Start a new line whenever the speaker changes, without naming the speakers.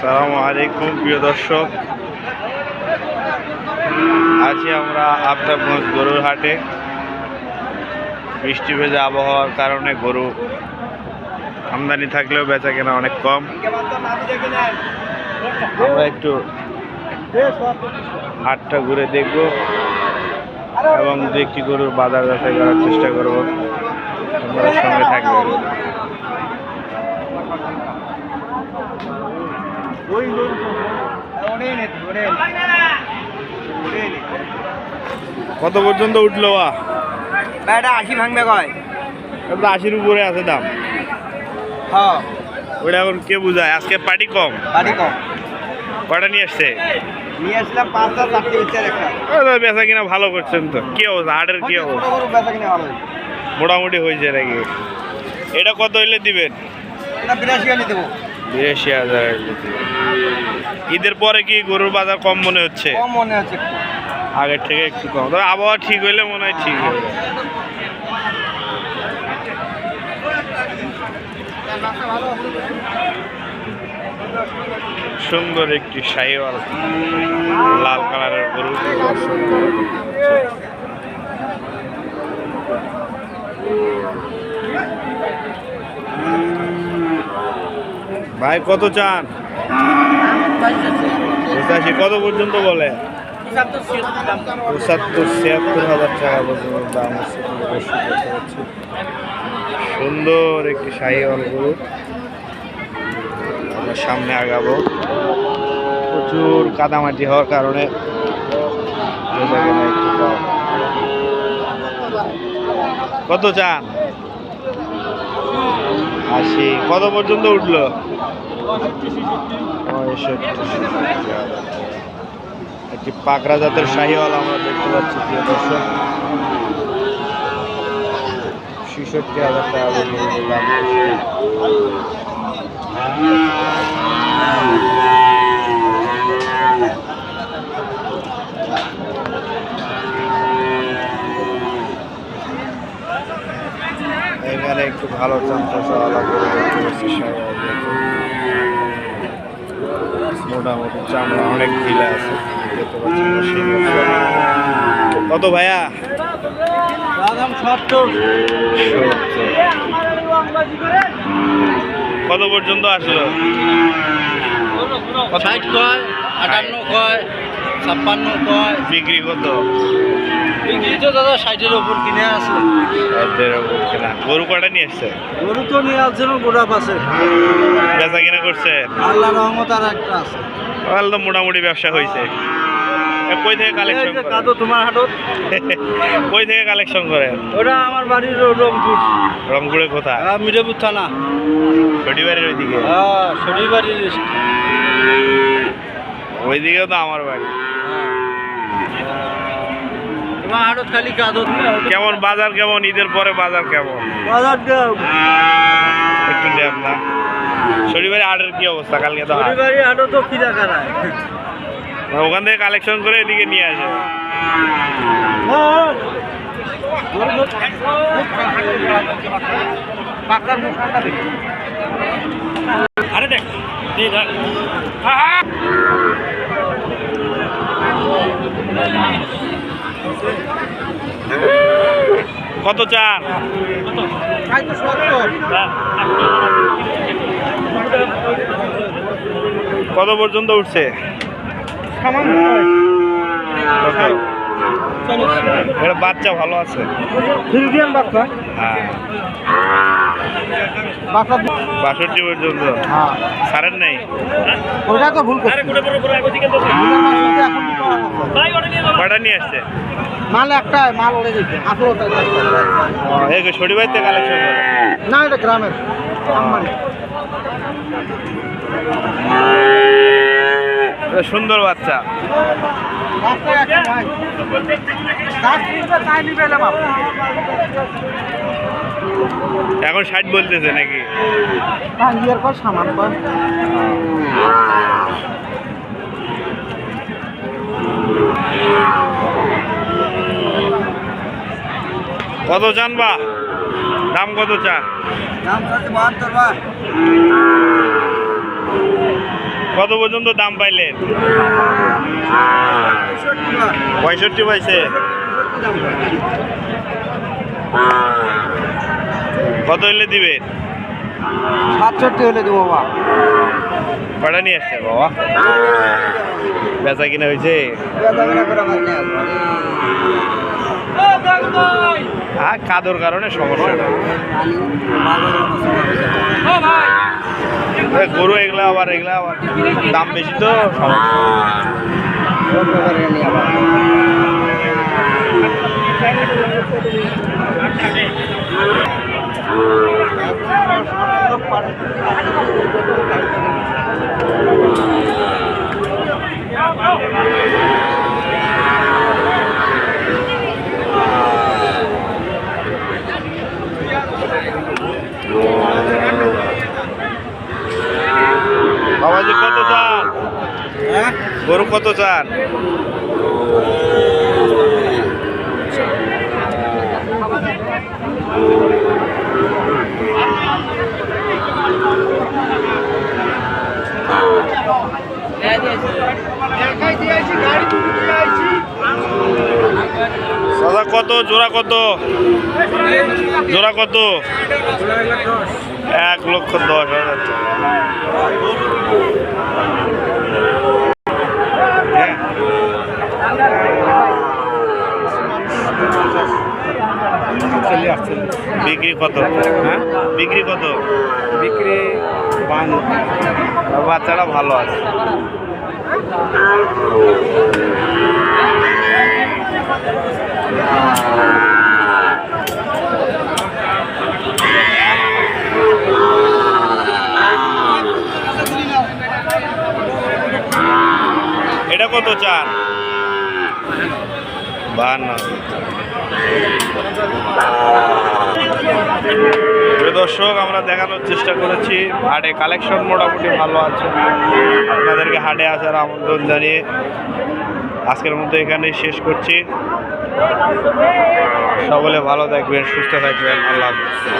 আসসালামু আলাইকুম প্রিয় দর্শক, আছি আমরা আফতাবগঞ্জ গরুর হাটে। বৃষ্টি ভেজা আবহাওয়ার কারণে গরু আমদানি থাকলেও বেচা কেনা অনেক কম। আমরা একটু হাটটা ঘুরে দেখব এবং দু একটি গরুর বাজার যাচাই করার চেষ্টা করব। আপনারা সঙ্গে থাকবেন। কত পর্যন্ত উঠলো?
80 ভাঙবে কয়?
80-র উপরে আছে দাম।
হ্যাঁ,
ওটা এখন কে বুঝায়? আজকে পার্টি কম। কটা নিয়ে আসছে?
নিয়ে আসলাম 5টা 4টে বিচার একটা।
বেচা কিনা ভালো করছেন তো। কি অবস্থা হাটের? কি অবস্থা?
বেচা কিনা ভালো হয়েছে,
মোটামুটি হয়েছে নাকি? এটা কত হইলে দিবেন?
এটা 82 আনি দেবো।
82,000 ঈদের পরে কি গরুর বাজার কম মনে হচ্ছে?
কম মনে হচ্ছে একটু।
আগের থেকে একটু কম, তবে আবহাওয়া ঠিক হইলে মনে হয় ঠিক হবে। সুন্দর একটি শাহিওয়াল লাল কালারের গরু। ভাই কত চান? 85 কত পর্যন্ত বলে? 75-76,000 টাকা পর্যন্ত দাম আছে। সুন্দর একটি শাহিওয়াল গরু। আমরা সামনে আগাবো। প্রচুর কাদামাটি হওয়ার কারণে একটু কম। কত চান? 80 কত পর্যন্ত উঠলো? 65-66,000। একটি পাকড়া জাতের শাহিওয়াল আমরা দেখতে পাচ্ছি প্রিয় দর্শক। 66,000 টাকা পর্যন্ত দাম। এখানে একটু ভালো চামচা মোটামুটি চামড়া অনেক ঢিলা আছে। কত ভাইয়া? কত পর্যন্ত আসলো?
60 কয়, 58 কয়, 56 কয়।
বিক্রি কত?
বিক্রি তো দাদা 60-এর উপর কিনে আসলো।
গরু কটা নিয়ে এসছে?
গরু তো নিয়ে আসছে না, গোড়া পাশে
বেচা কিনা করছে?
আল্লাহ রহমত আর একটা আছে।
তাহলে তো মোটামুটি ব্যবসা হয়েছে। কই থেকে কালেকশন করেন?
তোমার হাটত।
কই থেকে কালেকশন করেন?
ওটা আমার বাড়ির রংপুর।
রংপুরে কোথায়?
মিঠাপুর থানা।
শনিবারের ওইদিকে?
শনিবারের
ওইদিকেও তো আমার বাড়ি।
তোমার হাটত খালি কাদত।
কেমন বাজার? কেমন ঈদের পরে বাজার কেমন?
বাজার
একটু দেন না। শনিবারে হাটের কি অবস্থা? কালকে তো
শনিবারে হাটত তো কি দেখা যায়,
ওখান থেকে কালেকশন করে এদিকে নিয়ে আসে।
আরে দেখ
কত চান? কত পর্যন্ত উঠছে? এটা বাচ্চা ভালো আছে? হ্যাঁ, 62 পর্যন্ত। সারেন নাই?
ওটা তো ভুল করছে।
কটা নিয়ে আসছে?
মাল একটা মাল ওরে দিচ্ছে।
শনিবার থেকে কালেকশন করে
না, এটা গ্রামের।
সুন্দর বাচ্চা। এখন 60 বলতেছে নাকি?
সামান
কত চান বা? দাম কত চান?
দাম 72 বা।
কত পর্যন্ত দাম পাইলেন? 65 পাইছে। কত হইলে দিবে?
67 হলে দেবো বাবা।
কটা নিয়ে আসছে বাবা? বেচা কিনা হয়েছে? কাদর কারণে সমস্যাটা। গরু এগুলা আবার দাম বেশি তো বাবাজি কত চান? গরু কত চান? দাদা কত জোড়া? কত জোড়া? কত? 1,10,000 বিক্রি কত? বিক্রি কত?
বিক্রি 52।
বাচ্চাটা ভালো আছে। এটা কত চান? 52। দর্শক আমরা দেখানোর চেষ্টা করেছি হাটে কালেকশন মোটামুটি ভালো আছে। আপনাদেরকে হাটে আসার আমন্ত্রণ জানিয়ে আজকের মতো এখানেই শেষ করছি। সকলে ভালো থাকবেন, সুস্থ থাকবেন। আল্লাহ হাফেজ।